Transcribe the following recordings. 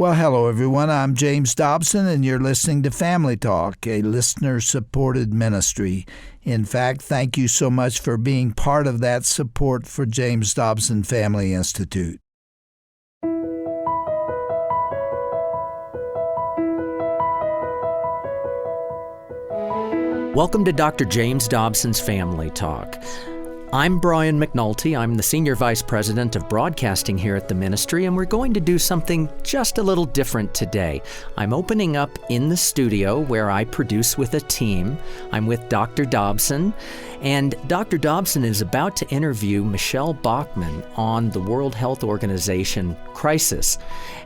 Well, hello, everyone. I'm James Dobson, and you're listening to Family Talk, a listener-supported ministry. In fact, thank you so much for being part of that support for James Dobson Family Institute. Welcome to Dr. James Dobson's Family Talk. I'm Brian McNulty. I'm the Senior Vice President of Broadcasting here at the ministry, and we're going to do something just a little different today. I'm opening up in the studio where I produce with a team. I'm with Dr. Dobson, and Dr. Dobson is about to interview Michele Bachmann on the World Health Organization crisis.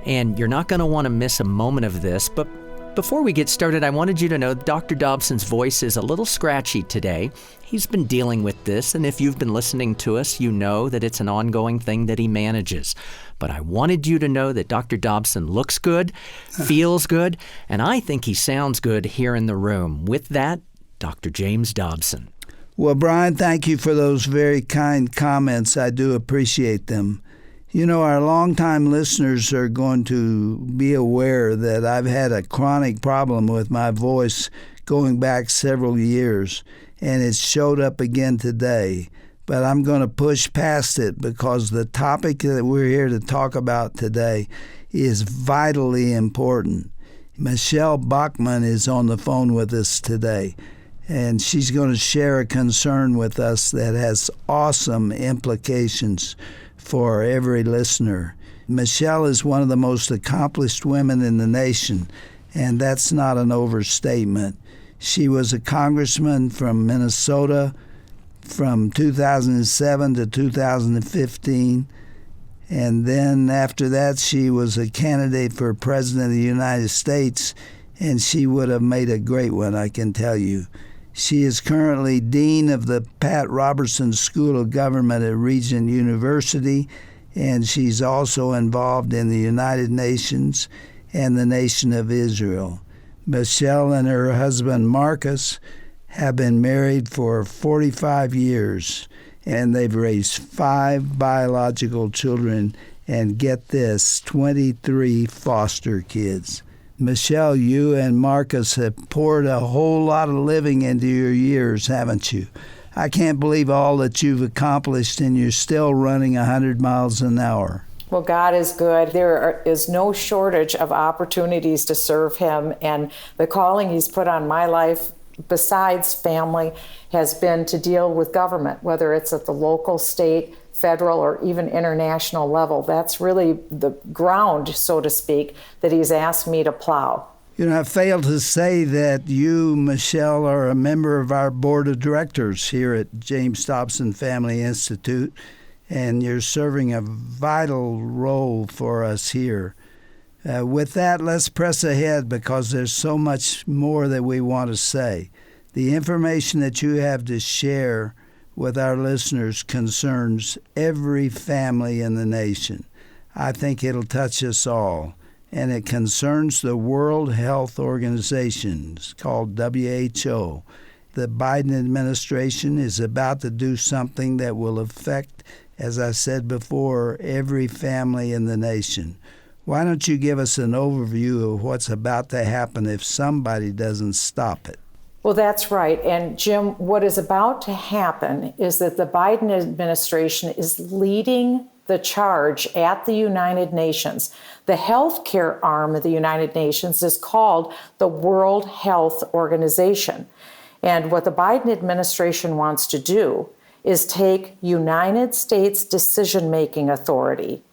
And you're not going to want to miss a moment of this, but before we get started, I wanted you to know Dr. Dobson's voice is a little scratchy today. He's been dealing with this, and if you've been listening to us, you know that it's an ongoing thing that he manages. But I wanted you to know that Dr. Dobson looks good, feels good, and I think he sounds good here in the room. With that, Dr. James Dobson. Well, Brian, thank you for those very kind comments. I do appreciate them. You know, our longtime listeners are going to be aware that I've had a chronic problem with my voice going back several years, and it showed up again today. But I'm going to push past it because the topic that we're here to talk about today is vitally important. Michele Bachmann is on the phone with us today, and she's going to share a concern with us that has awesome implications for every listener. Michele is one of the most accomplished women in the nation, and that's not an overstatement. She was a congressman from Minnesota from 2007 to 2015, and then after that she was a candidate for President of the United States, and she would have made a great one, I can tell you. She is currently Dean of the Robertson School of Government at Regent University, and she's also involved in the United Nations and the Nation of Israel. Michele and her husband Marcus have been married for 45 years, and they've raised 5 biological children, and get this, 23 foster kids. Michele, you and Marcus have poured a whole lot of living into your years, haven't you? I can't believe all that you've accomplished, and you're still running 100 miles an hour. Well, God is good. There is no shortage of opportunities to serve Him, and the calling He's put on my life, besides family, has been to deal with government, whether it's at the local, state, federal, or even international level. That's really the ground, so to speak, that He's asked me to plow. You know, I failed to say that you, Michele, are a member of our board of directors here at James Dobson Family Institute, and you're serving a vital role for us here. With that, let's press ahead because there's so much more that we want to say. The information that you have to share with our listeners concerns every family in the nation. I think it'll touch us all, and it concerns the World Health Organization. It's called WHO. The Biden administration is about to do something that will affect, as I said before, every family in the nation. Why don't you give us an overview of what's about to happen if somebody doesn't stop it? Well, that's right. And Jim, what is about to happen is that the Biden administration is leading the charge at the United Nations. The healthcare arm of the United Nations is called the World Health Organization. And what the Biden administration wants to do is take United States decision-making authority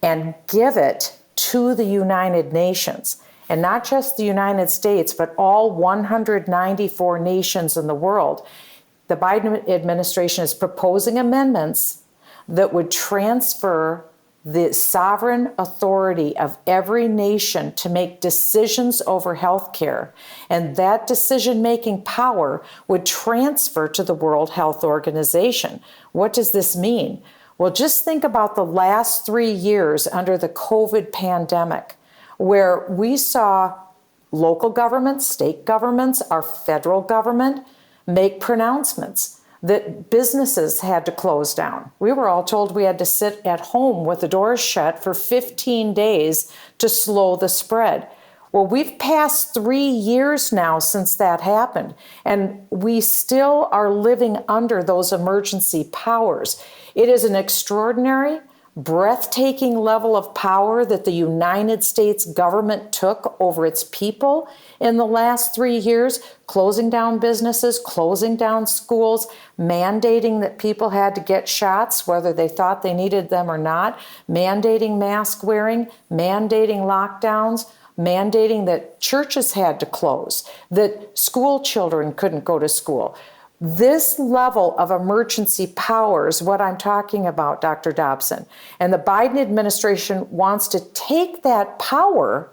and give it to the United Nations. And not just the United States, but all 194 nations in the world. The Biden administration is proposing amendments that would transfer the sovereign authority of every nation to make decisions over health care. And that decision-making power would transfer to the World Health Organization. What does this mean? Well, just think about the last 3 years under the COVID pandemic, where we saw local governments, state governments, our federal government make pronouncements that businesses had to close down. We were all told we had to sit at home with the doors shut for 15 days to slow the spread. Well, we've passed 3 years now since that happened, and we still are living under those emergency powers. It is an extraordinary, breathtaking level of power that the United States government took over its people in the last 3 years, closing down businesses, closing down schools, mandating that people had to get shots, whether they thought they needed them or not, mandating mask wearing, mandating lockdowns, mandating that churches had to close, that school children couldn't go to school. This level of emergency power is what I'm talking about, Dr. Dobson. And the Biden administration wants to take that power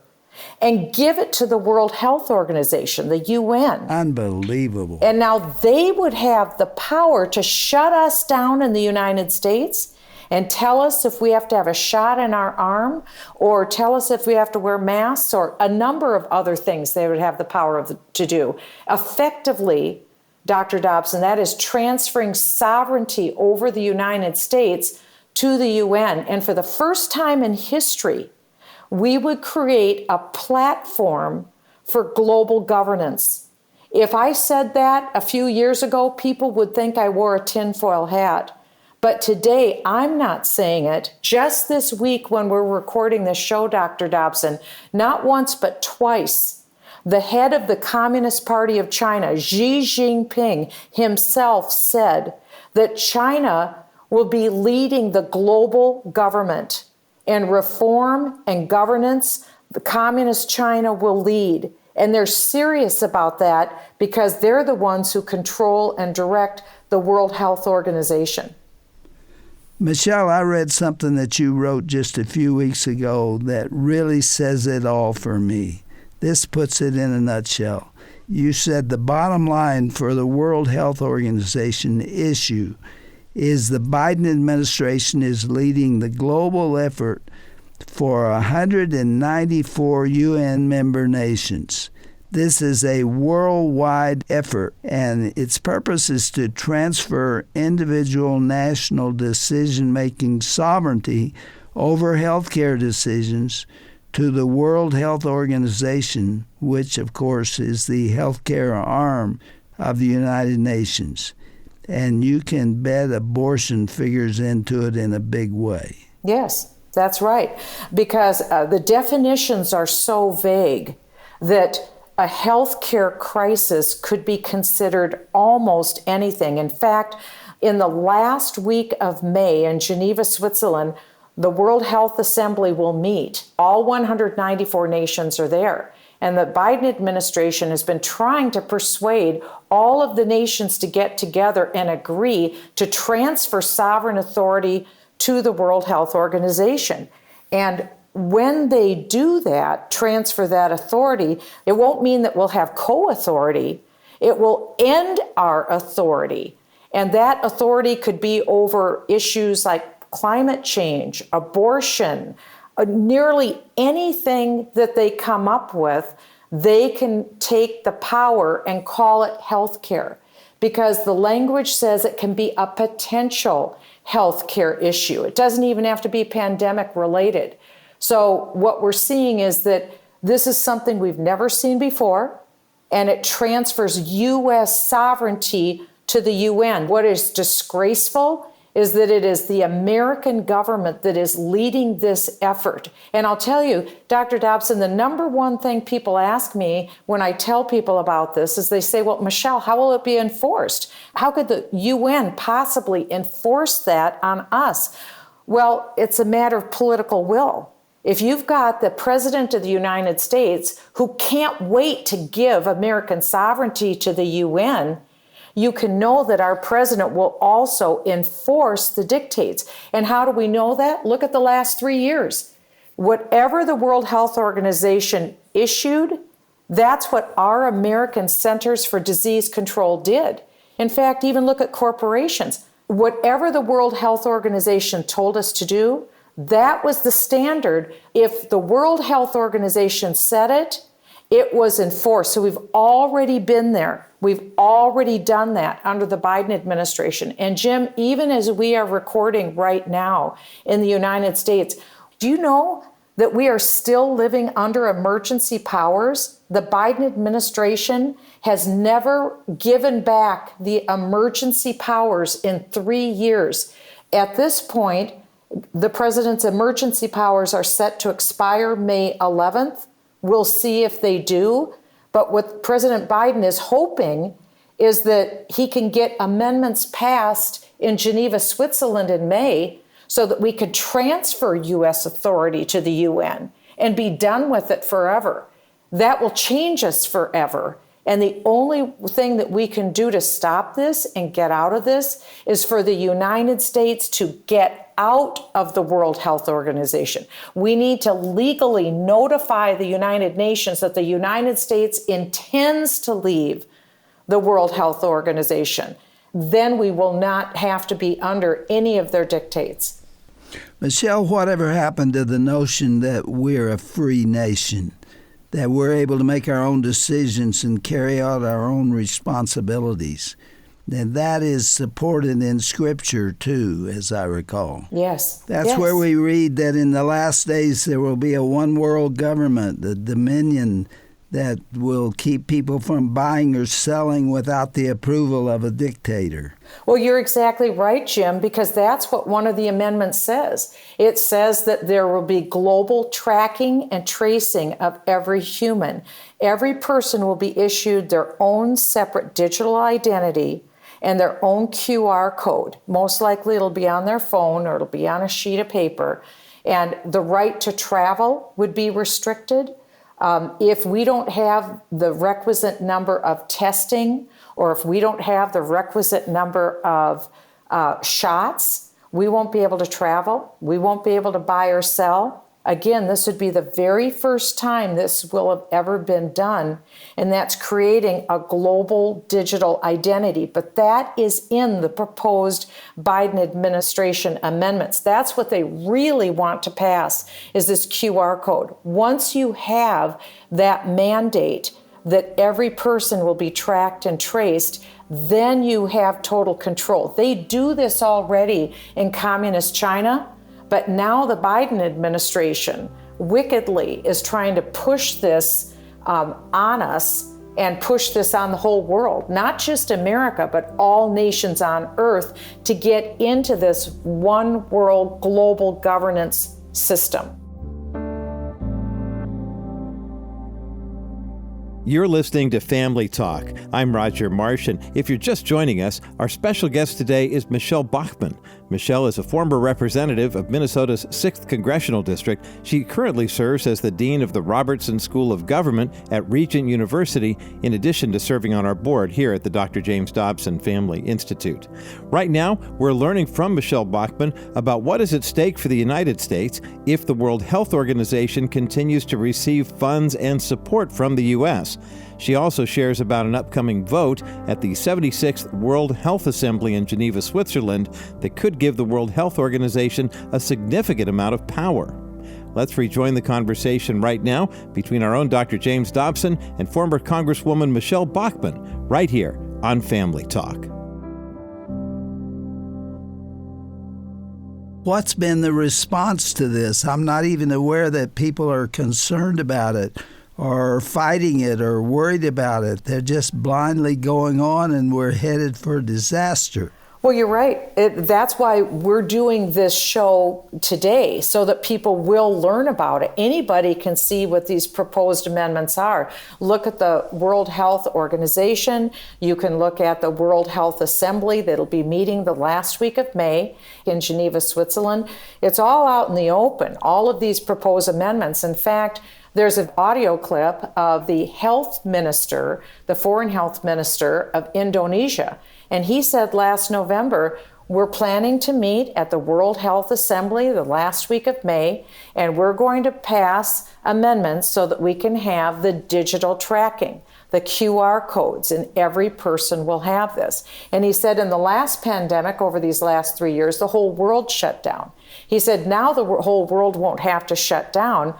and give it to the World Health Organization, the UN. Unbelievable. And now they would have the power to shut us down in the United States and tell us if we have to have a shot in our arm, or tell us if we have to wear masks, or a number of other things they would have the power to do. Effectively, Dr. Dobson, that is transferring sovereignty over the United States to the UN. And for the first time in history, we would create a platform for global governance. If I said that a few years ago, people would think I wore a tinfoil hat. But today, I'm not saying it. Just this week when we're recording this show, Dr. Dobson, not once but twice, the head of the Communist Party of China, Xi Jinping himself, said that China will be leading the global government. And reform and governance, the Communist China will lead. And they're serious about that because they're the ones who control and direct the World Health Organization. Michele, I read something that you wrote just a few weeks ago that really says it all for me. This puts it in a nutshell. You said the bottom line for the World Health Organization issue is the Biden administration is leading the global effort for 194 UN member nations. This is a worldwide effort, and its purpose is to transfer individual national decision-making sovereignty over healthcare decisions to the World Health Organization, which, of course, is the healthcare arm of the United Nations. And you can bet abortion figures into it in a big way. Yes, that's right. Because the definitions are so vague that a healthcare crisis could be considered almost anything. In fact, in the last week of May in Geneva, Switzerland, the World Health Assembly will meet. All 194 nations are there. And the Biden administration has been trying to persuade all of the nations to get together and agree to transfer sovereign authority to the World Health Organization. And when they do that, transfer that authority, it won't mean that we'll have co-authority. It will end our authority. And that authority could be over issues like climate change, abortion, nearly anything that they come up with, they can take the power and call it healthcare, because the language says it can be a potential healthcare issue. It doesn't even have to be pandemic related. So what we're seeing is that this is something we've never seen before, and it transfers U.S. sovereignty to the UN. What is disgraceful is that it is the American government that is leading this effort. And I'll tell you, Dr. Dobson, the number one thing people ask me when I tell people about this is they say, well, Michele, how will it be enforced? How could the UN possibly enforce that on us? Well, it's a matter of political will. If you've got the President of the United States who can't wait to give American sovereignty to the UN, you can know that our president will also enforce the dictates. And how do we know that? Look at the last 3 years. Whatever the World Health Organization issued, that's what our American Centers for Disease Control did. In fact, even look at corporations. Whatever the World Health Organization told us to do, that was the standard. If the World Health Organization said it, it was enforced. So we've already been there. We've already done that under the Biden administration. And Jim, even as we are recording right now in the United States, do you know that we are still living under emergency powers? The Biden administration has never given back the emergency powers in 3 years. At this point, the president's emergency powers are set to expire May 11th. We'll see if they do. But what President Biden is hoping is that he can get amendments passed in Geneva, Switzerland in May so that we could transfer U.S. authority to the UN and be done with it forever. That will change us forever. And the only thing that we can do to stop this and get out of this is for the United States to get out of the World Health Organization. We need to legally notify the United Nations that the United States intends to leave the World Health Organization. Then we will not have to be under any of their dictates. Michele, whatever happened to the notion that we're a free nation, that we're able to make our own decisions and carry out our own responsibilities? And that is supported in Scripture, too, as I recall. Yes. That's where we read that in the last days there will be a one-world government, the dominion that will keep people from buying or selling without the approval of a dictator. Well, you're exactly right, Jim, because that's what one of the amendments says. It says that there will be global tracking and tracing of every human. Every person will be issued their own separate digital identity and their own QR code. Most likely it'll be on their phone or it'll be on a sheet of paper. And the right to travel would be restricted. If we don't have the requisite number of testing, or if we don't have the requisite number of shots, we won't be able to travel. We won't be able to buy or sell. Again, this would be the very first time this will have ever been done, and that's creating a global digital identity. But that is in the proposed Biden administration amendments. That's what they really want to pass, is this QR code. Once you have that mandate that every person will be tracked and traced, then you have total control. They do this already in communist China. But now the Biden administration wickedly is trying to push this on us and push this on the whole world, not just America, but all nations on earth, to get into this one world global governance system. You're listening to Family Talk. I'm Roger Marsh, and if you're just joining us, our special guest today is Michele Bachmann. Michele is a former representative of Minnesota's 6th Congressional District. She currently serves as the Dean of the Robertson School of Government at Regent University, in addition to serving on our board here at the Dr. James Dobson Family Institute. Right now, we're learning from Michele Bachmann about what is at stake for the United States if the World Health Organization continues to receive funds and support from the U.S. She also shares about an upcoming vote at the 76th World Health Assembly in Geneva, Switzerland, that could give the World Health Organization a significant amount of power. Let's rejoin the conversation right now between our own Dr. James Dobson and former Congresswoman Michele Bachmann, right here on Family Talk. What's been the response to this? I'm not even aware that people are concerned about it, or fighting it, or worried about it. They're just blindly going on, and we're headed for disaster. Well, you're right. That's why we're doing this show today, so that people will learn about it. Anybody can see what these proposed amendments are. Look at the World Health Organization. You can look at the World Health Assembly that'll be meeting the last week of May in Geneva, Switzerland. It's all out in the open, all of these proposed amendments. In fact, there's an audio clip of the health minister, the foreign health minister of Indonesia. And he said last November, we're planning to meet at the World Health Assembly the last week of May, and we're going to pass amendments so that we can have the digital tracking, the QR codes, and every person will have this. And he said in the last pandemic, over these last 3 years, the whole world shut down. He said now the whole world won't have to shut down,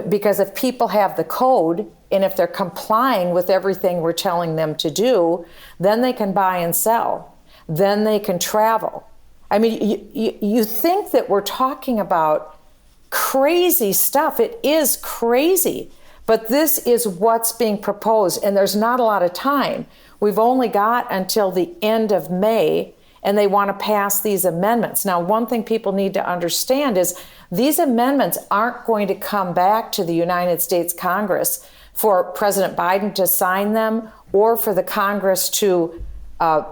because if people have the code And if they're complying with everything we're telling them to do, then they can buy and sell. Then they can travel. I mean, you think that we're talking about crazy stuff. It is crazy. But this is what's being proposed, and there's not a lot of time. We've only got until the end of May, and they want to pass these amendments. Now, one thing people need to understand is these amendments aren't going to come back to the United States Congress for President Biden to sign them or for the Congress to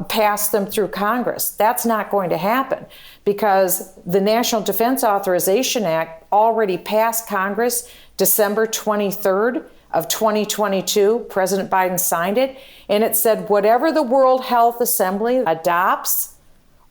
pass them through Congress. That's not going to happen because the National Defense Authorization Act already passed Congress December 23rd of 2022. President Biden signed it, and it said whatever the World Health Assembly adopts,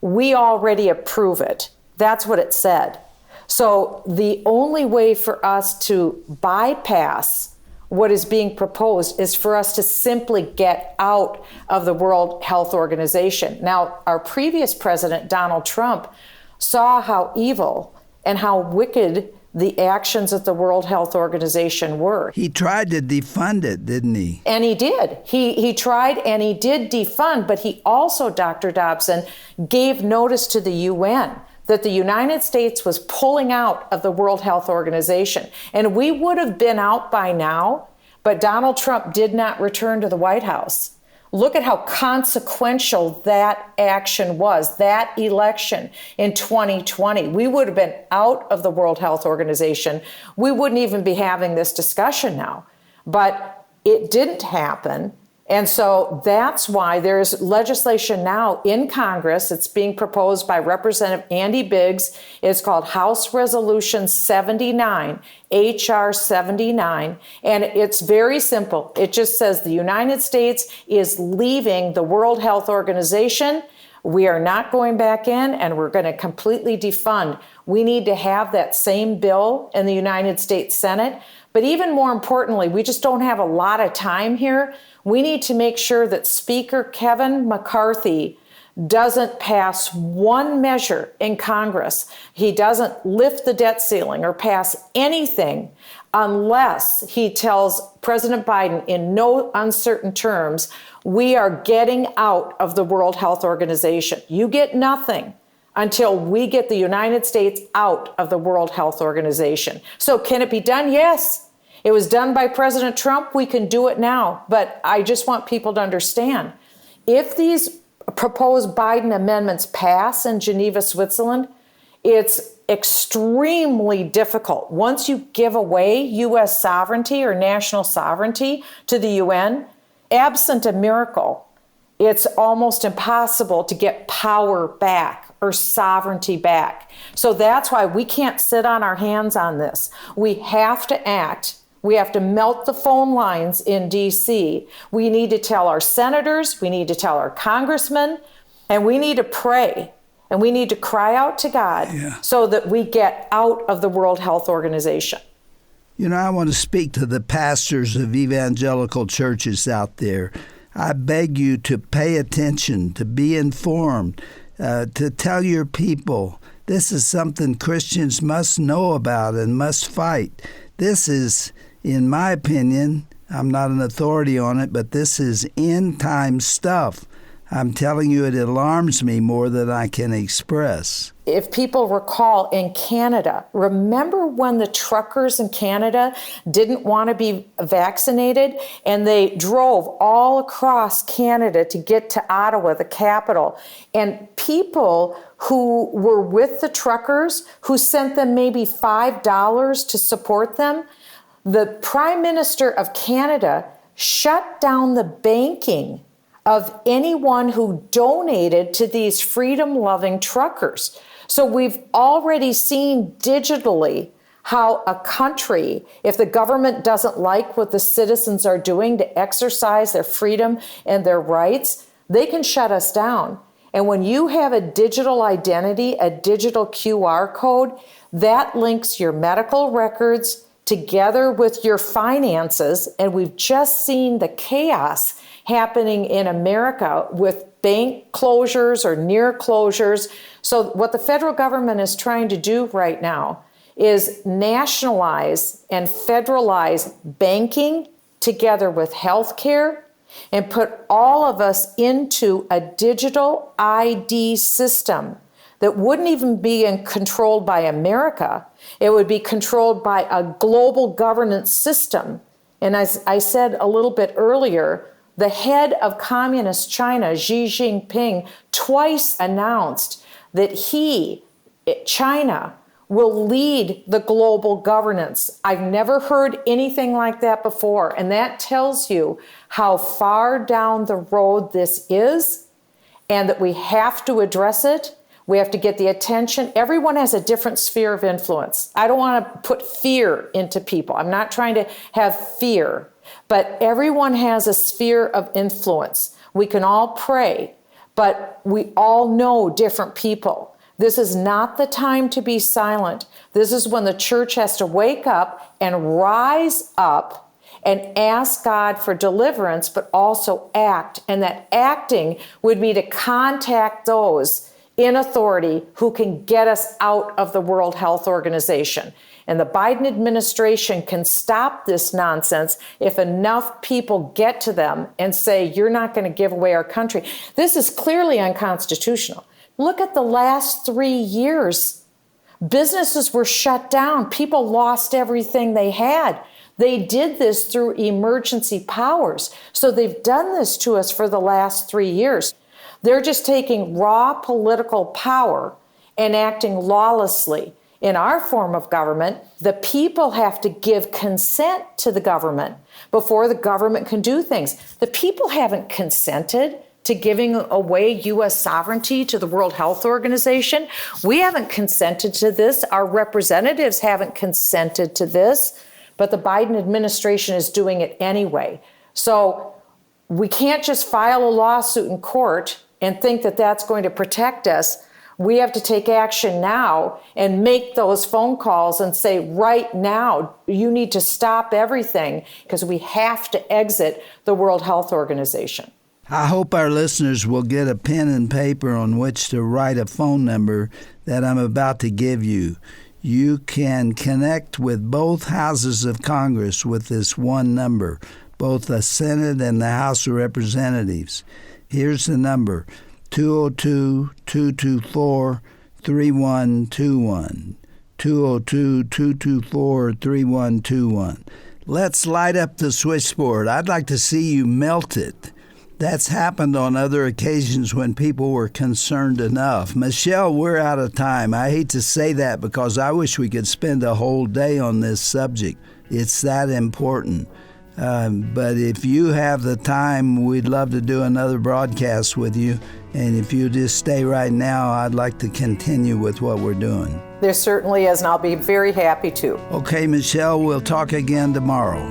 we already approve it. That's what it said. So the only way for us to bypass what is being proposed is for us to simply get out of the World Health Organization. Now, our previous president, Donald Trump, saw how evil and how wicked the actions of the World Health Organization were. He tried to defund it, didn't he? And he did. He tried and he did defund, but he also, Dr. Dobson, gave notice to the UN that the United States was pulling out of the World Health Organization. And we would have been out by now, but Donald Trump did not return to the White House. Look at how consequential that action was, that election in 2020. We would have been out of the World Health Organization. We wouldn't even be having this discussion now. But it didn't happen. And so that's why there's legislation now in Congress. It's being proposed by Representative Andy Biggs. It's called House Resolution 79, H.R. 79. And it's very simple. It just says the United States is leaving the World Health Organization. We are not going back in, and we're going to completely defund. We need to have that same bill in the United States Senate. But even more importantly, we just don't have a lot of time here. We need to make sure that Speaker Kevin McCarthy doesn't pass one measure in Congress. He doesn't lift the debt ceiling or pass anything unless he tells President Biden in no uncertain terms, we are getting out of the World Health Organization. You get nothing until we get the United States out of the World Health Organization. So can it be done? Yes. It was done by President Trump. We can do it now. But I just want people to understand, if these proposed Biden amendments pass in Geneva, Switzerland, it's extremely difficult. Once you give away U.S. sovereignty or national sovereignty to the UN, absent a miracle, it's almost impossible to get power back or sovereignty back. So that's why we can't sit on our hands on this. We have to act. We have to melt the phone lines in D.C. We need to tell our senators, we need to tell our congressmen, and we need to pray. And we need to cry out to God so that we get out of the World Health Organization. You know, I want to speak to the pastors of evangelical churches out there. I beg you to pay attention, to be informed, to tell your people this is something Christians must know about and must fight. This is, in my opinion, I'm not an authority on it, but this is end-time stuff. I'm telling you, it alarms me more than I can express. If people recall, in Canada, remember when the truckers in Canada didn't want to be vaccinated and they drove all across Canada to get to Ottawa, the capital, and people who were with the truckers, who sent them maybe $5 to support them, the Prime Minister of Canada shut down the banking of anyone who donated to these freedom-loving truckers. So we've already seen digitally how a country, if the government doesn't like what the citizens are doing to exercise their freedom and their rights, they can shut us down. And when you have a digital identity, a digital QR code, that links your medical records together with your finances. And we've just seen the chaos happening in America with bank closures or near closures. So what the federal government is trying to do right now is nationalize and federalize banking together with healthcare and put all of us into a digital ID system that wouldn't even be controlled by America. It would be controlled by a global governance system. And as I said a little bit earlier, the head of Communist China, Xi Jinping, twice announced that China, will lead the global governance. I've never heard anything like that before. And that tells you how far down the road this is and that we have to address it. We have to get the attention. Everyone has a different sphere of influence. I don't want to put fear into people. I'm not trying to have fear, but everyone has a sphere of influence. We can all pray, but we all know different people. This is not the time to be silent. This is when the church has to wake up and rise up and ask God for deliverance, but also act. And that acting would be to contact those in authority who can get us out of the World Health Organization. And the Biden administration can stop this nonsense if enough people get to them and say, you're not going to give away our country. This is clearly unconstitutional. Look at the last 3 years. Businesses were shut down. People lost everything they had. They did this through emergency powers. So they've done this to us for the last 3 years. They're just taking raw political power and acting lawlessly. In our form of government, the people have to give consent to the government before the government can do things. The people haven't consented to giving away U.S. sovereignty to the World Health Organization. We haven't consented to this. Our representatives haven't consented to this, but the Biden administration is doing it anyway. So we can't just file a lawsuit in court and think that that's going to protect us. We have to take action now and make those phone calls and say, right now, you need to stop everything because we have to exit the World Health Organization. I hope our listeners will get a pen and paper on which to write a phone number that I'm about to give you. You can connect with both houses of Congress with this one number, both the Senate and the House of Representatives. Here's the number, 202-224-3121, 202-224-3121. Let's light up the switchboard. I'd like to see you melt it. That's happened on other occasions when people were concerned enough. Michele, we're out of time. I hate to say that because I wish we could spend a whole day on this subject. It's that important. But if you have the time, we'd love to do another broadcast with you. And if you just stay right now, I'd like to continue with what we're doing. There certainly is, and I'll be very happy to. Okay, Michele, we'll talk again tomorrow.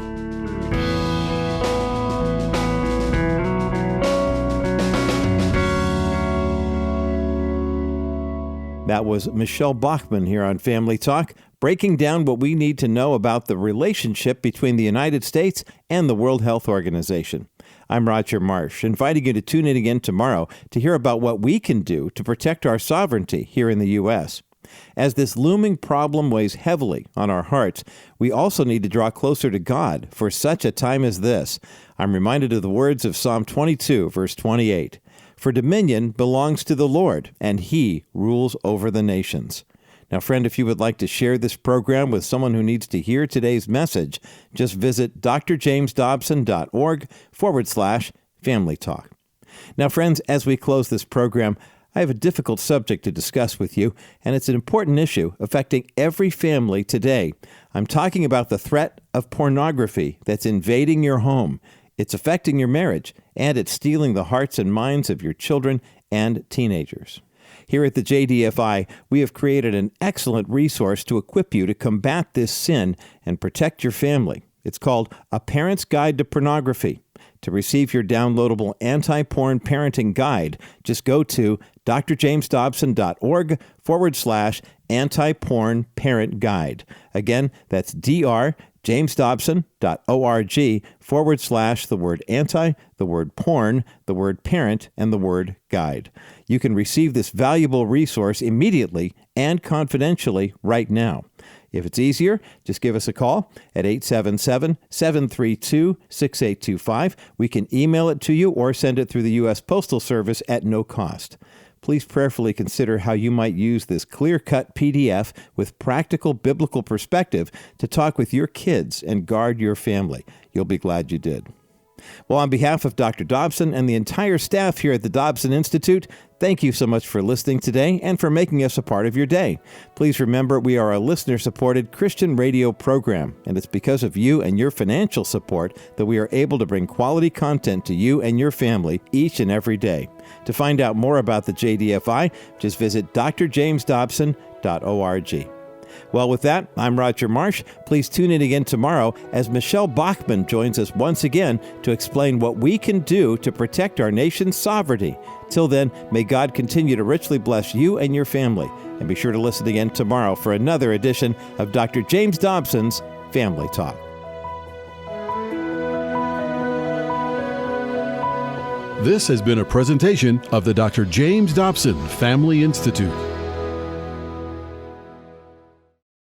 That was Michele Bachmann here on Family Talk, breaking down what we need to know about the relationship between the United States and the World Health Organization. I'm Roger Marsh, inviting you to tune in again tomorrow to hear about what we can do to protect our sovereignty here in the U.S. As this looming problem weighs heavily on our hearts, we also need to draw closer to God for such a time as this. I'm reminded of the words of Psalm 22, verse 28. For dominion belongs to the Lord, and He rules over the nations. Now, friend, if you would like to share this program with someone who needs to hear today's message, just visit drjamesdobson.org/Family Talk. Now, friends, as we close this program, I have a difficult subject to discuss with you, and it's an important issue affecting every family today. I'm talking about the threat of pornography that's invading your home. It's affecting your marriage, and it's stealing the hearts and minds of your children and teenagers. Here at the JDFI, we have created an excellent resource to equip you to combat this sin and protect your family. It's called A Parent's Guide to Pornography. To receive your downloadable anti-porn parenting guide, just go to drjamesdobson.org/anti-porn parent guide. Again, that's drjamesdobson.org/the word anti, the word porn, the word parent, and the word guide. You can receive this valuable resource immediately and confidentially right now. If it's easier, just give us a call at 877-732-6825. We can email it to you or send it through the U.S. Postal Service at no cost. Please prayerfully consider how you might use this clear-cut PDF with practical biblical perspective to talk with your kids and guard your family. You'll be glad you did. Well, on behalf of Dr. Dobson and the entire staff here at the Dobson Institute, thank you so much for listening today and for making us a part of your day. Please remember, we are a listener-supported Christian radio program, and it's because of you and your financial support that we are able to bring quality content to you and your family each and every day. To find out more about the JDFI, just visit drjamesdobson.org. Well, with that, I'm Roger Marsh. Please tune in again tomorrow as Michele Bachmann joins us once again to explain what we can do to protect our nation's sovereignty. Till then, may God continue to richly bless you and your family. And be sure to listen again tomorrow for another edition of Dr. James Dobson's Family Talk. This has been a presentation of the Dr. James Dobson Family Institute.